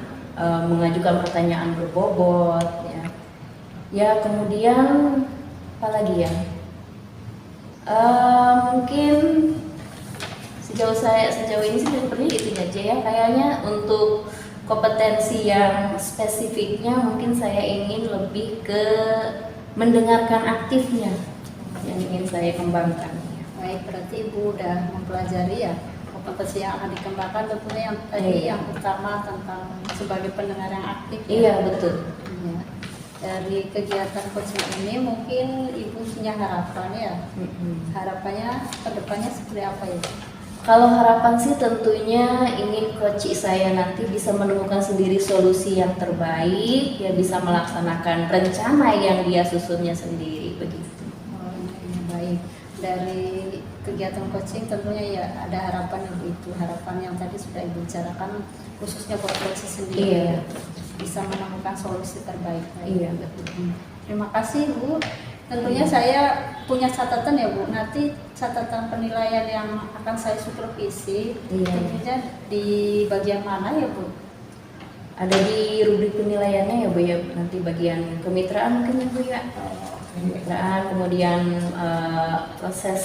mengajukan pertanyaan berbobot ya. Ya, kemudian apa lagi ya? Mungkin sejauh ini sih sepertinya itu aja ya. Kayaknya untuk kompetensi yang spesifiknya mungkin saya ingin lebih ke mendengarkan aktifnya yang ingin saya kembangkan. Baik, berarti Ibu udah mempelajari ya kompetensi yang akan dikembangkan, tentunya yang tadi Iya. yang utama tentang sebagai pendengar yang aktif. Iya betul. Iya. Dari kegiatan coaching ini mungkin Ibu punya harapan ya. Harapannya kedepannya seperti apa ya? Kalau harapan sih tentunya ingin coach saya nanti bisa menemukan sendiri solusi yang terbaik, ya bisa melaksanakan rencana yang dia susunnya sendiri begitu. Oh, iya, baik. Dari kegiatan coaching tentunya ya ada harapan Ibu itu, harapan yang tadi sudah Ibu bicarakan khususnya buat coach sendiri. Iya. Bisa menemukan solusi terbaik. Iya. Terima kasih Bu. Tentunya saya punya catatan ya Bu. Nanti catatan penilaian yang akan saya supervisi Iya. tentunya di bagian mana ya Bu? Ada di rubrik penilaiannya ya Bu ya, nanti bagian kemitraan mungkin ya Bu ya. Kemitraan, kemudian proses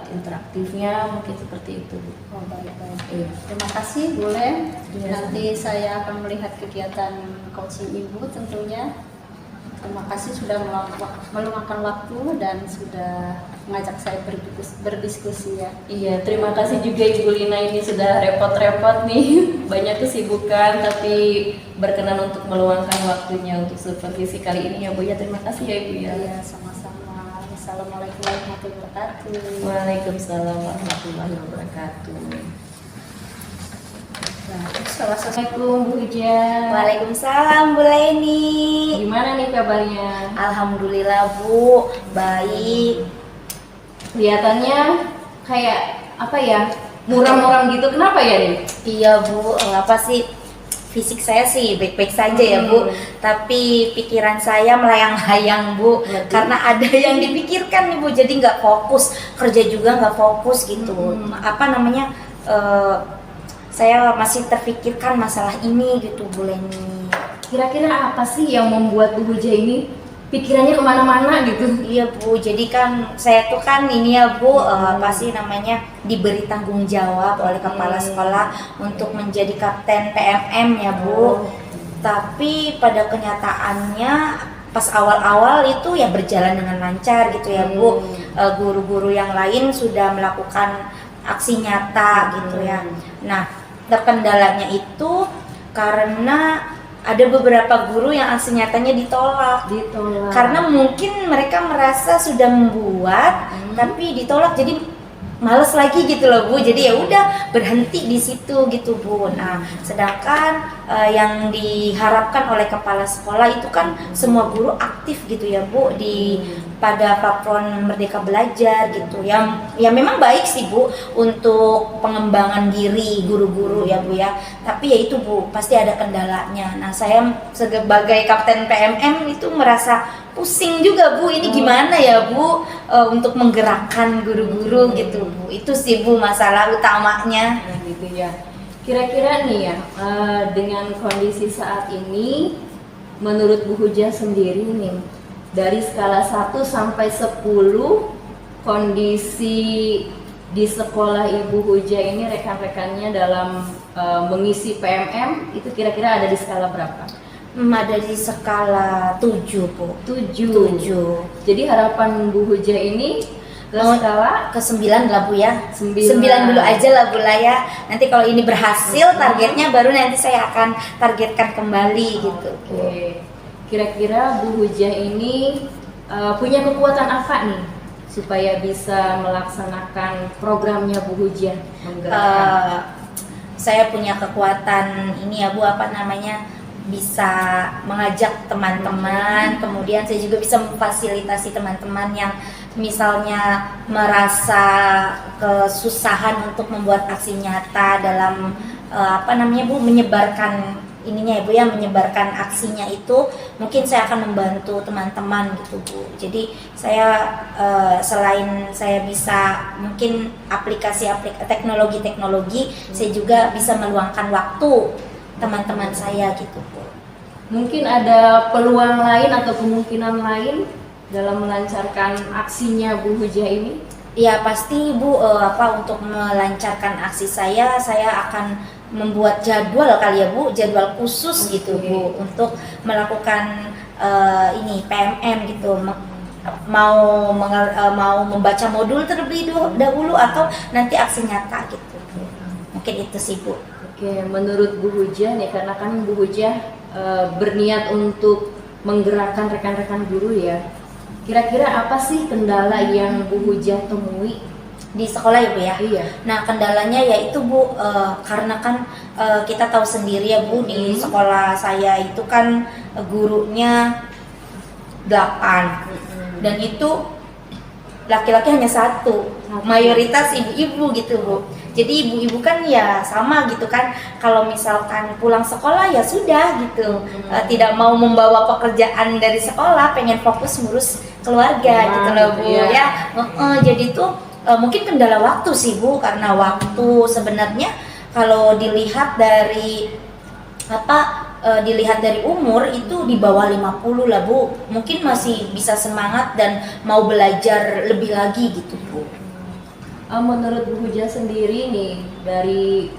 interaktifnya mungkin seperti itu Bu. Oh, baik-baik. Iya. Terima kasih Bu Len. Iya, Nanti saya akan melihat kegiatan coaching Ibu tentunya. Terima kasih sudah meluangkan waktu dan sudah mengajak saya berdiskusi ya. Iya, terima kasih juga Ibu Lina, ini sudah repot-repot nih, banyak kesibukan tapi berkenan untuk meluangkan waktunya untuk supervisi kali ini ya Bu ya. Terima kasih ya Ibu ya. Iya, sama-sama. Assalamualaikum warahmatullahi wabarakatuh. Waalaikumsalam warahmatullahi wabarakatuh. Nah, selesai. Assalamualaikum Bu Huja. Waalaikumsalam Bu Leni. Gimana nih kabarnya? Alhamdulillah Bu, baik. Kelihatannya kayak apa ya? Muram-muram gitu. Kenapa ya nih? Iya Bu, apa sih fisik saya sih baik-baik saja ya Bu, tapi pikiran saya melayang-layang Bu, karena ada yang dipikirkan nih Bu, jadi nggak fokus, kerja juga nggak fokus gitu. Apa namanya, saya masih terpikirkan masalah ini gitu Bu Leni. Kira-kira apa sih yang membuat Bu Huja ini pikirannya kemana-mana gitu? Iya Bu, jadi kan saya tuh kan ini ya Bu, pasti namanya diberi tanggung jawab oleh kepala sekolah untuk menjadi kapten PMM ya Bu. Tapi pada kenyataannya pas awal-awal itu ya berjalan dengan lancar gitu ya Bu. Guru-guru yang lain sudah melakukan aksi nyata gitu ya. Nah, terkendalanya itu karena ada beberapa guru yang aksi nyatanya ditolak. Karena mungkin mereka merasa sudah membuat tapi ditolak, jadi males lagi gitu loh Bu. Jadi ya udah berhenti di situ gitu Bu. Nah, sedangkan yang diharapkan oleh kepala sekolah itu kan semua guru aktif gitu ya Bu di pada platform Merdeka Belajar gitu. Yang memang baik sih Bu untuk pengembangan diri guru-guru ya Bu ya. Tapi ya itu Bu, pasti ada kendalanya. Nah, saya sebagai kapten PMM itu merasa pusing juga Bu, ini gimana ya Bu untuk menggerakkan guru-guru gitu Bu. Itu sih Bu masalah utamanya. Nah, gitu ya. Kira-kira nih ya, dengan kondisi saat ini, menurut Bu Huja sendiri nih, dari skala 1 sampai 10, kondisi di sekolah Ibu Huja ini rekan-rekannya dalam mengisi PMM itu kira-kira ada di skala berapa? Ada di skala 7 Bu. 7. Jadi harapan Bu Huja ini ke skala ke 9 lah Bu ya. 9 9 dulu aja lah Bu lah ya. Nanti kalau ini berhasil targetnya baru nanti saya akan targetkan kembali gitu. Oke. Kira-kira Bu Huja ini punya kekuatan apa nih supaya bisa melaksanakan programnya Bu Huja menggerakkan? Saya punya kekuatan ini ya Bu, apa namanya, bisa mengajak teman-teman, kemudian saya juga bisa memfasilitasi teman-teman yang misalnya merasa kesusahan untuk membuat aksi nyata dalam apa namanya Bu, menyebarkan ininya ya Bu ya, menyebarkan aksinya itu. Mungkin saya akan membantu teman-teman gitu Bu. Jadi saya selain saya bisa mungkin teknologi, saya juga bisa meluangkan waktu teman-teman saya gitu Bu. Mungkin ada peluang lain atau kemungkinan lain dalam melancarkan aksinya Bu Huja ini? Ya pasti Bu, untuk melancarkan aksi saya akan membuat jadwal kali ya Bu, jadwal khusus gitu Bu untuk melakukan ini PMM gitu. Mau membaca modul terlebih dahulu atau nanti aksi nyata gitu Bu. Mungkin itu sih Bu. Oke, menurut Bu Huja nih, karena kan Bu Huja berniat untuk menggerakkan rekan-rekan guru ya. Kira-kira apa sih kendala yang Bu Huja temui di sekolah ya Bu ya? Iya. Nah, kendalanya yaitu Bu, karena kan kita tahu sendiri ya Bu, di sekolah saya itu kan gurunya 8 dan itu laki-laki hanya 1, mayoritas ibu-ibu gitu Bu. Jadi ibu-ibu kan ya sama gitu kan, kalau misalkan pulang sekolah ya sudah gitu, tidak mau membawa pekerjaan dari sekolah, pengen fokus ngurus keluarga gitu loh Bu ya. Jadi tuh mungkin kendala waktu sih Bu, karena waktu sebenarnya kalau dilihat dari dilihat dari umur itu di bawah 50 lah Bu, mungkin masih bisa semangat dan mau belajar lebih lagi gitu Bu. Menurut Bu Huja sendiri nih, dari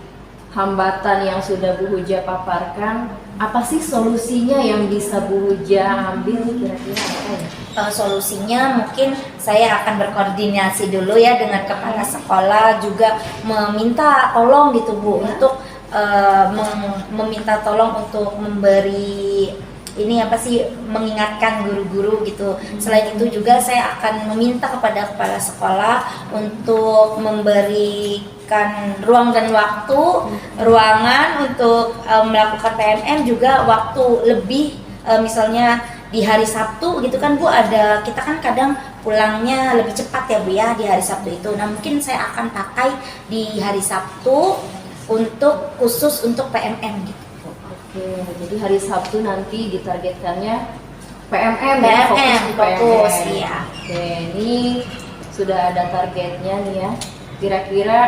hambatan yang sudah Bu Huja paparkan, apa sih solusinya yang bisa Bu Huja ambil kira-kira apa ya? Solusinya mungkin saya akan berkoordinasi dulu ya dengan kepala sekolah, juga meminta tolong gitu Bu untuk meminta tolong untuk memberi ini mengingatkan guru-guru gitu. Selain itu juga saya akan meminta kepada kepala sekolah untuk memberikan ruang dan ruangan untuk melakukan PMM, juga waktu lebih, misalnya di hari Sabtu gitu kan Bu, kita kan kadang pulangnya lebih cepat ya Bu ya di hari Sabtu itu. Nah, mungkin saya akan pakai di hari Sabtu khusus untuk PMM gitu. Oke, jadi hari Sabtu nanti ditargetkannya PMM ya, PMM, fokus, PMM. iya. Oke, ini sudah ada targetnya nih ya. Kira-kira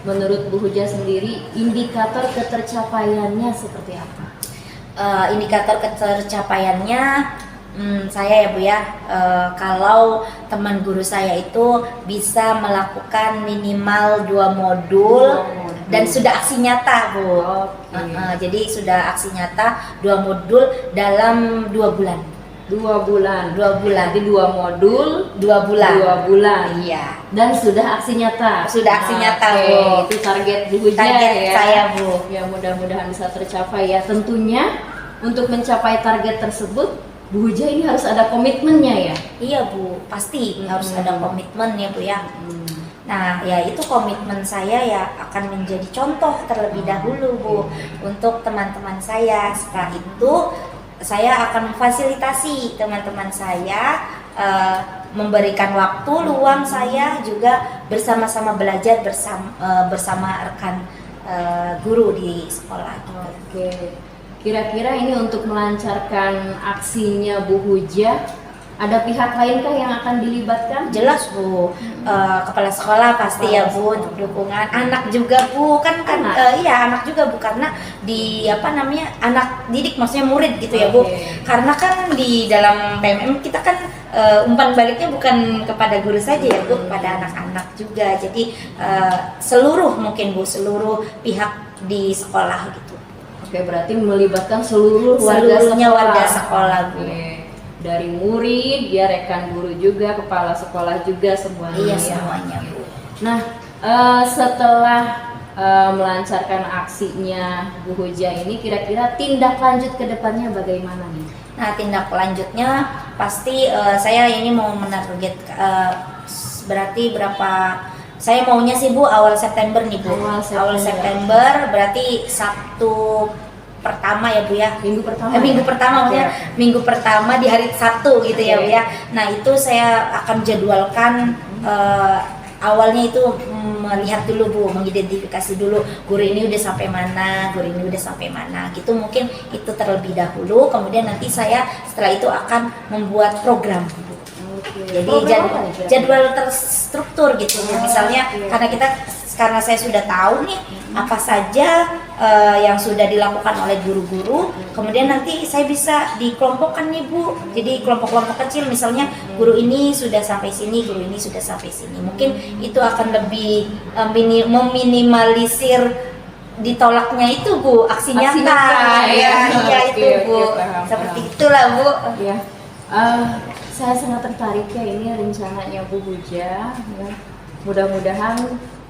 menurut Bu Huja sendiri indikator ketercapaiannya seperti apa? Indikator ketercapaiannya saya ya Bu ya, kalau teman guru saya itu bisa melakukan minimal 2 modul dan sudah aksi nyata Bu. Oke. Jadi sudah aksi nyata 2 modul dalam 2 bulan. 2 bulan. 2 bulan. Jadi 2 modul 2 bulan. 2 bulan. Iya. Dan sudah aksi nyata. Sudah aksi nyata, Oke, Bu. itu target Bu Huja Target ya. saya Bu. Ya mudah-mudahan bisa tercapai ya. Tentunya untuk mencapai target tersebut Bu Huja ini harus ada komitmennya ya. Iya Bu, pasti harus ada komitmen ya Bu ya. Nah, ya itu komitmen saya ya akan menjadi contoh terlebih dahulu Bu untuk teman-teman saya. Setelah itu saya akan memfasilitasi teman-teman saya, memberikan waktu luang saya juga bersama-sama belajar bersama rekan guru di sekolah. Oke. Kira-kira ini untuk melancarkan aksinya Bu Huja, ada pihak lainkah yang akan dilibatkan? Jelas Bu, kepala sekolah pasti ya Bu untuk dukungan, anak juga Bu kan iya anak juga Bu, karena di anak didik maksudnya murid gitu ya Bu. Oke. Karena kan di dalam PMM kita kan umpan baliknya bukan kepada guru saja ya Bu, kepada anak-anak juga. Jadi seluruh mungkin Bu, seluruh pihak di sekolah gitu. Oke, berarti melibatkan seluruh Seluruhnya warga sekolah. sekolah Bu. Oke. Dari murid, dia rekan guru juga, kepala sekolah juga semuanya. Iya ya. semuanya Bu. Nah, setelah melancarkan aksinya Bu Huja ini, kira-kira tindak lanjut ke depannya bagaimana nih? Nah, tindak lanjutnya pasti saya ini mau menarget berarti berapa? Saya maunya sih Bu awal September nih Bu. Awal September berarti Sabtu pertama ya Bu ya. Minggu pertama. Minggu pertama maksudnya Oke. minggu pertama di hari Sabtu gitu ya Bu ya. Nah, itu saya akan jadwalkan awalnya itu melihat dulu Bu, mengidentifikasi dulu guru ini udah sampai mana, guru ini udah sampai mana gitu, mungkin itu terlebih dahulu. Kemudian nanti saya setelah itu akan membuat program Bu. Jadi jadwal terstruktur gitu. Misalnya karena saya sudah tahu nih apa saja yang sudah dilakukan oleh guru-guru, kemudian nanti saya bisa dikelompokkan nih Bu. Jadi kelompok-kelompok kecil, misalnya guru ini sudah sampai sini, guru ini sudah sampai sini. Mungkin itu akan lebih meminimalisir ditolaknya itu Bu, aksi nyata. Iya itu Bu. Paham. Seperti itulah Bu. Ya. Saya sangat tertarik ya ini rencananya Bu Huja. Ya. Mudah-mudahan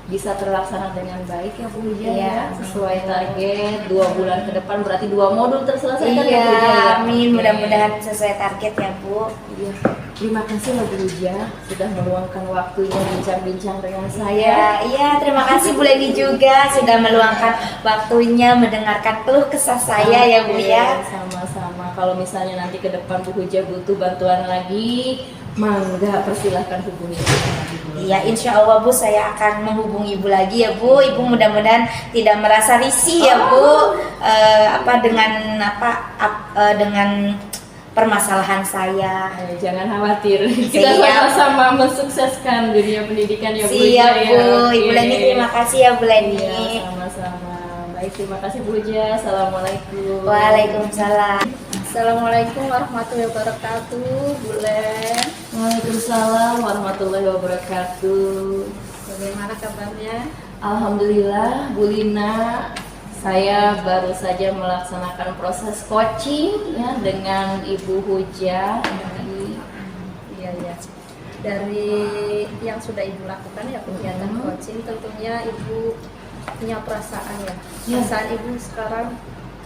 bisa terlaksana dengan baik ya Bu Huja ya, sesuai target 2 bulan ke depan, berarti 2 modul terselesaikan ya Bu Huja ya. Amin, mudah-mudahan sesuai target ya Bu. Iya. Terima kasih ya Bu Huja sudah meluangkan waktunya bincang-bincang dengan Iya, saya. terima kasih Bu Leni juga sudah meluangkan waktunya mendengarkan keluh kesah saya ya Bu ya. Sama-sama. Kalau misalnya nanti ke depan Bu Huja butuh bantuan lagi, mangga persilahkan hubungi saya lagi, Bu. Iya, insya Allah Bu, saya akan menghubungi Ibu lagi ya Bu. Ibu mudah-mudahan tidak merasa risih ya Bu, dengan permasalahan saya. Jangan khawatir, kita Siap. sama-sama mensukseskan dunia pendidikan ya Bu. Siap Huja, Bu, ya. Ibu Oke. Leni terima kasih ya Bu Leni. Iya, sama-sama. Baik, terima kasih Bu Huja. Assalamualaikum. Waalaikumsalam. Assalamualaikum warahmatullahi wabarakatuh, Bu Len. Waalaikumsalam warahmatullahi wabarakatuh. Bagaimana kabarnya? Alhamdulillah Bu Lina, saya baru saja melaksanakan proses coaching ya dengan Ibu Huja. Iya. Dari yang sudah Ibu lakukan ya kegiatan coaching, tentunya Ibu punya perasaan ya. Ya. Perasaan Ibu sekarang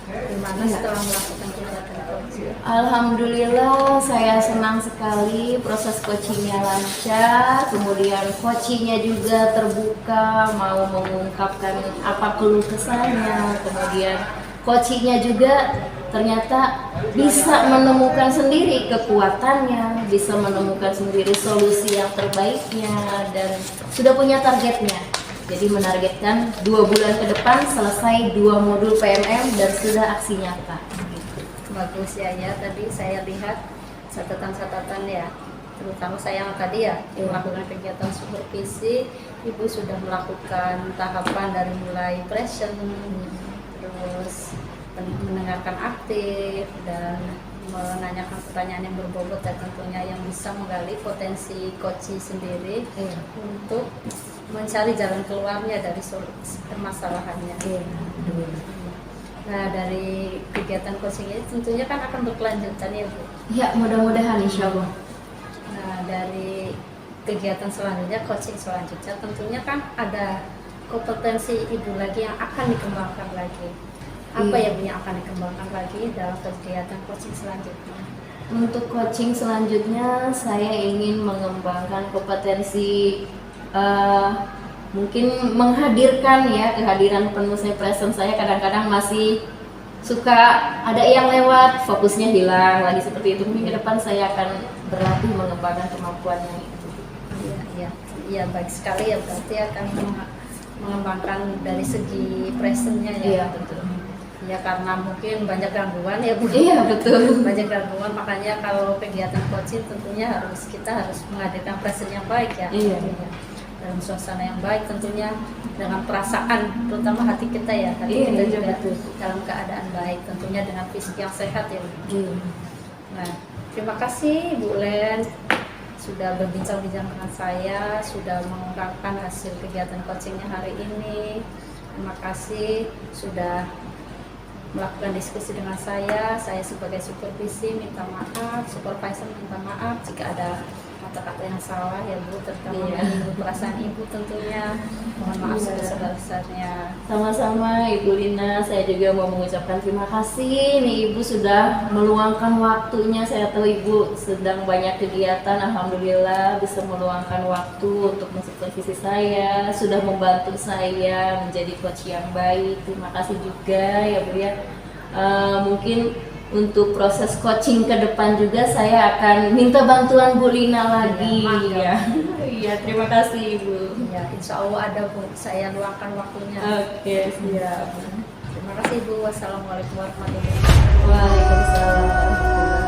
gimana Ya. setelah melakukan kegiatan coaching? Alhamdulillah saya senang sekali proses coachingnya lancar, kemudian coachingnya juga terbuka, mau mengungkapkan apa keluh kesahnya, kemudian coachingnya juga ternyata bisa menemukan sendiri kekuatannya, bisa menemukan sendiri solusi yang terbaiknya, dan sudah punya targetnya. Jadi menargetkan 2 bulan ke depan selesai 2 modul PMM dan sudah aksi nyata. Bagus ya, tadi saya lihat catatan-catatan ya, terutama saya yang tadi ya melakukan kegiatan supervisi. Ibu sudah melakukan tahapan dari mulai present, terus mendengarkan aktif dan menanyakan pertanyaan yang berbobot dan tentunya yang bisa menggali potensi coach sendiri untuk mencari jalan keluarnya dari permasalahannya. Nah, dari kegiatan coaching ini tentunya kan akan berkelanjutan ya Bu. Ya, mudah-mudahan insya Allah. Nah, dari kegiatan selanjutnya, coaching selanjutnya tentunya kan ada kompetensi Ibu lagi yang akan dikembangkan lagi. Apa yang akan dikembangkan lagi dalam kegiatan coaching selanjutnya? Untuk coaching selanjutnya saya ingin mengembangkan kompetensi mungkin menghadirkan ya, kehadiran penuh. Saya present, saya kadang-kadang masih suka ada yang lewat, fokusnya hilang lagi seperti itu. Mungkin ke depan saya akan berlatih mengembangkan kemampuannya itu. Iya, baik sekali ya, berarti akan mengembangkan dari segi presentnya ya. Iya, betul. Ya, karena mungkin banyak gangguan ya Bu. Iya, betul. Banyak gangguan, makanya kalau kegiatan coaching tentunya kita harus menghadirkan present yang baik ya. Iya. Dalam suasana yang baik tentunya, dengan perasaan terutama hati kita ya, hati Iya, kita iya, juga betul. dalam keadaan baik, tentunya dengan fisik yang sehat ya Bu. Iya. Nah, terima kasih Bu Len sudah berbincang-bincang dengan saya, sudah mengungkapkan hasil kegiatan coachingnya hari ini. Terima kasih sudah melakukan diskusi dengan saya sebagai supervisi minta maaf, supervisor minta maaf jika ada kata-kata yang salah ya Bu, terutama menyinggung perasaan Ibu tentunya. Mohon maaf sebesar-besarnya. Sama-sama Ibu Lina, saya juga mau mengucapkan terima kasih nih Ibu sudah meluangkan waktunya. Saya tahu Ibu sedang banyak kegiatan, alhamdulillah bisa meluangkan waktu untuk mensupervisi saya, sudah membantu saya menjadi coach yang baik. Terima kasih juga ya Bu ya. Mungkin untuk proses coaching ke depan juga saya akan minta bantuan Bu Lina lagi. Iya, terima kasih Ibu. Ya, insya Allah ada Bu, saya luangkan waktunya. Oke, siap. Terima kasih Bu. Wassalamualaikum warahmatullahi wabarakatuh. Waalaikumsalam.